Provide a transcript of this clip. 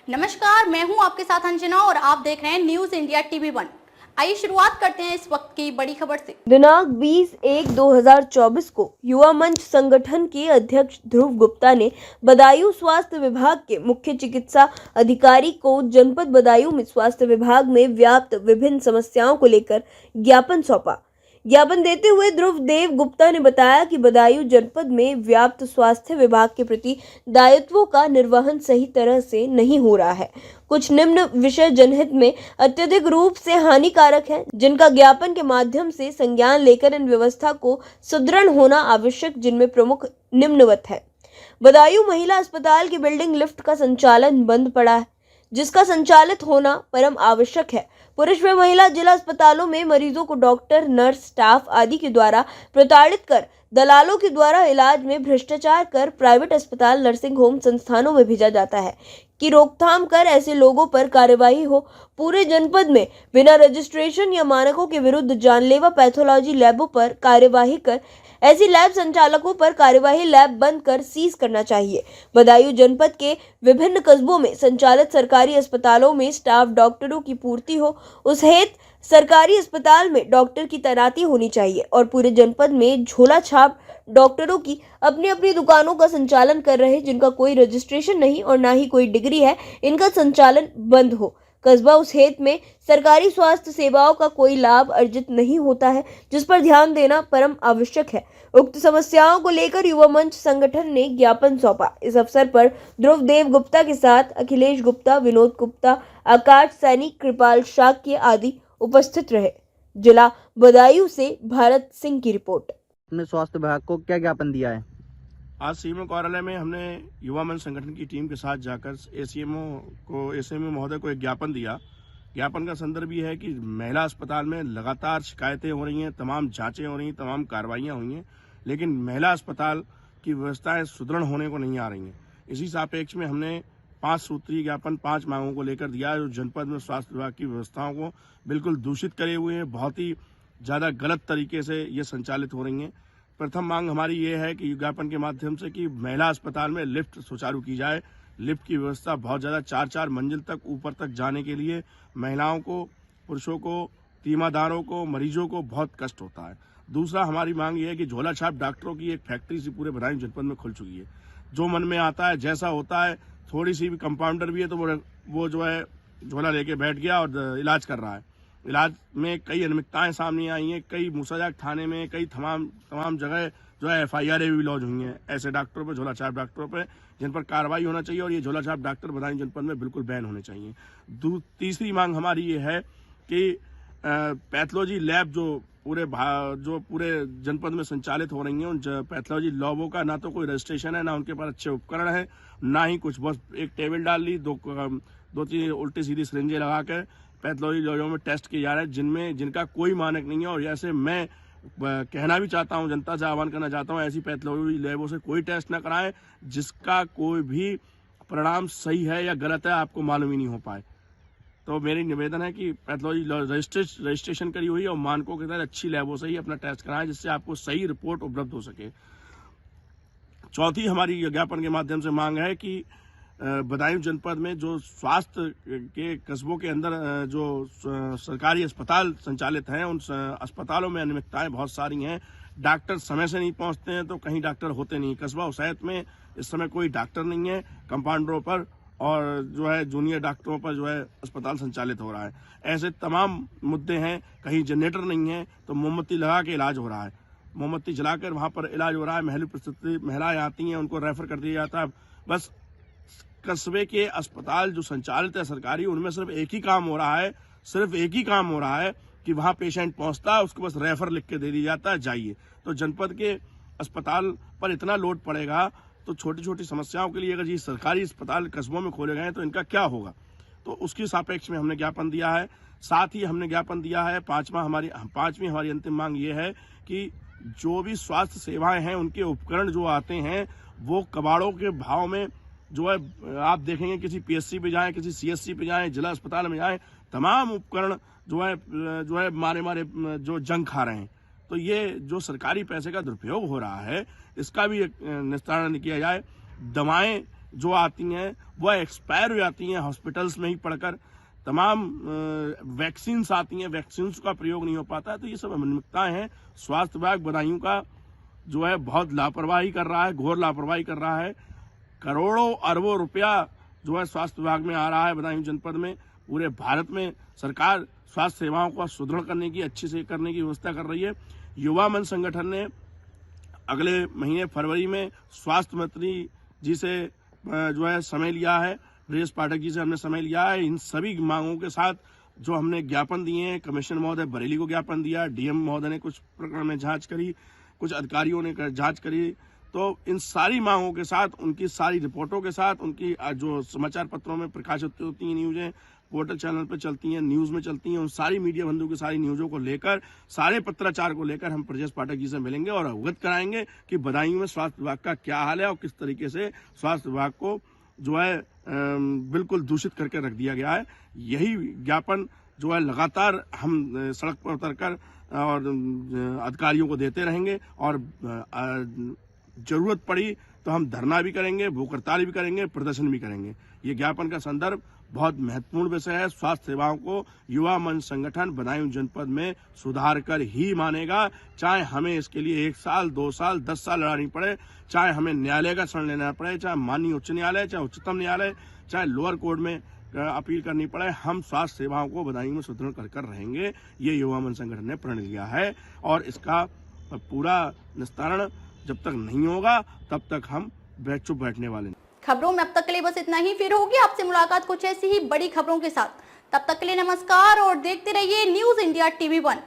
नमस्कार, मैं हूं आपके साथ अंजना और आप देख रहे हैं न्यूज इंडिया टीवी 1। आइए शुरुआत करते हैं इस वक्त की बड़ी खबर से। दिनांक 20/1/2024 को युवा मंच संगठन के अध्यक्ष ध्रुव गुप्ता ने बदायूं स्वास्थ्य विभाग के मुख्य चिकित्सा अधिकारी को जनपद बदायूं में स्वास्थ्य विभाग में व्याप्त विभिन्न समस्याओं को लेकर ज्ञापन सौंपा। ज्ञापन देते हुए ध्रुव देव गुप्ता ने बताया कि बदायूं जनपद में व्याप्त स्वास्थ्य विभाग के प्रति दायित्वों का निर्वहन सही तरह से नहीं हो रहा है। कुछ निम्न विषय जनहित में अत्यधिक रूप से हानिकारक हैं, जिनका ज्ञापन के माध्यम से संज्ञान लेकर इन व्यवस्था को सुदृढ़ होना आवश्यक, जिनमें प्रमुख निम्नवत है। बदायूं महिला अस्पताल की बिल्डिंग लिफ्ट का संचालन बंद पड़ा है, जिसका संचालित होना परम आवश्यक है। पुरुष व महिला जिला अस्पतालों में मरीजों को डॉक्टर, नर्स, स्टाफ आदि के द्वारा प्रताड़ित कर दलालों के द्वारा इलाज में भ्रष्टाचार कर प्राइवेट अस्पताल, नर्सिंग होम संस्थानों में भेजा जाता है कि रोकथाम कर ऐसे लोगों पर कार्यवाही हो। पूरे जनपद में बिना रजिस्ट्रेशन या मानकों के विरुद्ध जानलेवा पैथोलॉजी लैबों पर कार्यवाही कर ऐसी लैब संचालकों पर कार्यवाही लैब बंद कर सीज करना चाहिए। बदायूं जनपद के विभिन्न कस्बों में संचालित सरकारी अस्पतालों में स्टाफ डॉक्टरों की पूर्ति हो, उस हेतु सरकारी अस्पताल में डॉक्टर की तैनाती होनी चाहिए और पूरे जनपद में झोला छाप डॉक्टरों की अपनी अपनी दुकानों का संचालन कर रहे, जिनका कोई रजिस्ट्रेशन नहीं और ना ही कोई डिग्री है, इनका संचालन बंद हो। कस्बा उस हेतु में सरकारी स्वास्थ्य सेवाओं का कोई लाभ अर्जित नहीं होता है, जिस पर ध्यान देना परम आवश्यक है। उक्त समस्याओं को लेकर युवा मंच संगठन ने ज्ञापन सौंपा। इस अवसर पर ध्रुव देव गुप्ता के साथ अखिलेश गुप्ता, विनोद गुप्ता, आकाश सैनी, कृपाल शाक्य आदि उपस्थित रहे। जिला बदायूं से भारत सिंह की रिपोर्ट। अपने स्वास्थ्य विभाग को क्या ज्ञापन दिया है? आज सीएमओ कार्यालय में हमने युवा मंच संगठन की टीम के साथ जाकर एसीएमओ महोदय को एक ज्ञापन दिया। ज्ञापन का संदर्भ ये है कि महिला अस्पताल में लगातार शिकायतें हो रही हैं, तमाम जांचें हो रही हैं, तमाम कार्रवाइयां हुई हैं, लेकिन महिला अस्पताल की व्यवस्थाएं सुदृढ़ होने को नहीं आ रही हैं। इसी सापेक्ष में हमने 5 सूत्रीय ज्ञापन 5 मांगों को लेकर दिया, जो जनपद में स्वास्थ्य विभाग की व्यवस्थाओं को बिल्कुल दूषित करे हुए हैं, बहुत ही ज्यादा गलत तरीके से ये संचालित हो रही हैं। प्रथम मांग हमारी ये है कि ज्ञापन के माध्यम से कि महिला अस्पताल में लिफ्ट सुचारू की जाए। लिफ्ट की व्यवस्था बहुत ज्यादा 4-4 मंजिल तक ऊपर तक जाने के लिए महिलाओं को, पुरुषों को, तीमारदारों को, मरीजों को बहुत कष्ट होता है। दूसरा हमारी मांग ये है कि झोला छाप डॉक्टरों की एक फैक्ट्री सी पूरे बदायूं जनपद में खुल चुकी है। जो मन में आता है, जैसा होता है, थोड़ी सी भी कंपाउंडर भी है तो वो जो है झोला लेके बैठ गया और इलाज कर रहा है। इलाज में कई अनियमितताएं सामने आई हैं, कई मूसाजाक थाने में, कई तमाम जगह जो है FIR भी लॉन्च हुई हैं ऐसे डॉक्टरों पर, झोला छाप डॉक्टरों पर, जिन पर कार्रवाई होना चाहिए और ये झोला छाप डॉक्टर बदायूं जनपद में बिल्कुल बैन होने चाहिए। तीसरी मांग हमारी ये है कि पैथोलॉजी लैब जो पूरे जनपद में संचालित हो रही हैं, उन पैथोलॉजी लैबों का ना तो कोई रजिस्ट्रेशन है, ना उनके पास अच्छे उपकरण है, ना ही कुछ, बस एक टेबल डाल ली, 2-3 उल्टी सीधी सिरिंजें लगाकर पैथोलॉजी लैबों में टेस्ट किए जा रहे हैं, जिनका कोई मानक नहीं है। और ऐसे मैं कहना भी चाहता हूं, जनता से आह्वान करना चाहता हूं, ऐसी पैथोलॉजी लैबों से कोई टेस्ट ना कराएं जिसका कोई भी परिणाम सही है या गलत है आपको मालूम ही नहीं हो पाए। तो मेरी निवेदन है कि पैथोलॉजी रजिस्ट्रेशन करी हुई और मानकों के तहत अच्छी लैबों से ही अपना टेस्ट कराएं, जिससे आपको सही रिपोर्ट उपलब्ध हो सके। चौथी हमारी ज्ञापन के माध्यम से मांग है कि बदायूं जनपद में जो स्वास्थ्य के कस्बों के अंदर जो सरकारी अस्पताल संचालित हैं, उन अस्पतालों में अनियमितताएं बहुत सारी हैं। डॉक्टर समय से नहीं पहुंचते हैं तो कहीं डॉक्टर होते नहीं। कस्बा उसैत में इस समय कोई डॉक्टर नहीं है, कंपाउंडरों पर और जो है जूनियर डॉक्टरों पर जो है अस्पताल संचालित हो रहा है। ऐसे तमाम मुद्दे हैं। कहीं जनरेटर नहीं है तो मोमबत्ती लगा के इलाज हो रहा है, मोमबत्ती जलाकर वहां पर इलाज हो रहा है। महिलाएं आती हैं, उनको रेफर कर दिया जाता है। बस कस्बे के अस्पताल जो संचालित है सरकारी, उनमें सिर्फ एक ही काम हो रहा है कि वहां पेशेंट पहुंचता है, उसको बस रेफर लिख के दे दिया जाता है, जाइए। तो जनपद के अस्पताल पर इतना लोड पड़ेगा तो छोटी छोटी समस्याओं के लिए अगर ये सरकारी अस्पताल कस्बों में खोले गए तो इनका क्या होगा। तो उसकी सापेक्ष में हमने ज्ञापन दिया है। साथ ही हमने ज्ञापन दिया है, पांचवी हमारी अंतिम मांग ये है कि जो भी स्वास्थ्य सेवाएं हैं, उनके उपकरण जो आते हैं वो कबाड़ों के भाव में जो है आप देखेंगे, किसी PSC पे जाएं, किसी CSC पे जाएं, जिला अस्पताल में जाएं, तमाम उपकरण जो है मारे जो जंग खा रहे हैं। तो ये जो सरकारी पैसे का दुरुपयोग हो रहा है, इसका भी एक निस्तारण किया जाए। दवाएं जो आती हैं वह एक्सपायर हो जाती हैं हॉस्पिटल्स में ही पड़कर। तमाम वैक्सीन्स आती हैं, वैक्सीन्स का प्रयोग नहीं हो पाता है। तो ये सब अनियमितताएं हैं। स्वास्थ्य विभाग बदायूं का जो है बहुत लापरवाही कर रहा है, घोर लापरवाही कर रहा है। करोड़ों अरबों रुपया जो है स्वास्थ्य विभाग में आ रहा है बदायूं जनपद में। पूरे भारत में सरकार स्वास्थ्य सेवाओं को सुदृढ़ करने की, अच्छे से करने की व्यवस्था कर रही है। युवा मंच संगठन ने अगले महीने फरवरी में स्वास्थ्य मंत्री जी से जो है समय लिया है, ब्रजेश पाठक जी से हमने समय लिया है। इन सभी मांगों के साथ जो हमने ज्ञापन दिए हैं, कमिश्नर महोदय बरेली को ज्ञापन दिया, डीएम महोदय ने कुछ प्रकरण में जांच करी, कुछ अधिकारियों ने जांच करी। तो इन सारी मांगों के साथ, उनकी सारी रिपोर्टों के साथ, उनकी जो समाचार पत्रों में प्रकाशित होती हैं न्यूज़ें, पोर्टल चैनल पर चलती हैं, न्यूज़ में चलती हैं, उन सारी मीडिया बंधु की सारी न्यूज़ों को लेकर, सारे पत्राचार को लेकर हम ब्रजेश पाठक जी से मिलेंगे और अवगत कराएंगे कि बदायूं में स्वास्थ्य विभाग का क्या हाल है और किस तरीके से स्वास्थ्य विभाग को जो है बिल्कुल दूषित करके रख दिया गया है। यही ज्ञापन जो है लगातार हम सड़क पर उतरकर और अधिकारियों को देते रहेंगे और जरूरत पड़ी तो हम धरना भी करेंगे, भूख हड़ताल भी करेंगे, प्रदर्शन भी करेंगे। ये ज्ञापन का संदर्भ बहुत महत्वपूर्ण विषय है। स्वास्थ्य सेवाओं को युवा मंच संगठन बदायूं जनपद में सुधार कर ही मानेगा, चाहे हमें इसके लिए 1 साल, 2 साल, 10 साल लड़ानी पड़े, चाहे हमें न्यायालय का शरण लेना पड़े, चाहे माननीय उच्च न्यायालय, चाहे उच्चतम न्यायालय, चाहे लोअर कोर्ट में अपील करनी पड़े। हम स्वास्थ्य सेवाओं को बदायूं में सुदृढ़ कर रहेंगे। ये युवा मंच संगठन ने प्रण लिया है और इसका पूरा निस्तारण जब तक नहीं होगा तब तक हम चुप बैठने वाले नहीं। खबरों में अब तक के लिए बस इतना ही। फिर होगी आपसे मुलाकात कुछ ऐसी ही बड़ी खबरों के साथ। तब तक के लिए नमस्कार और देखते रहिए न्यूज़ इंडिया TV1।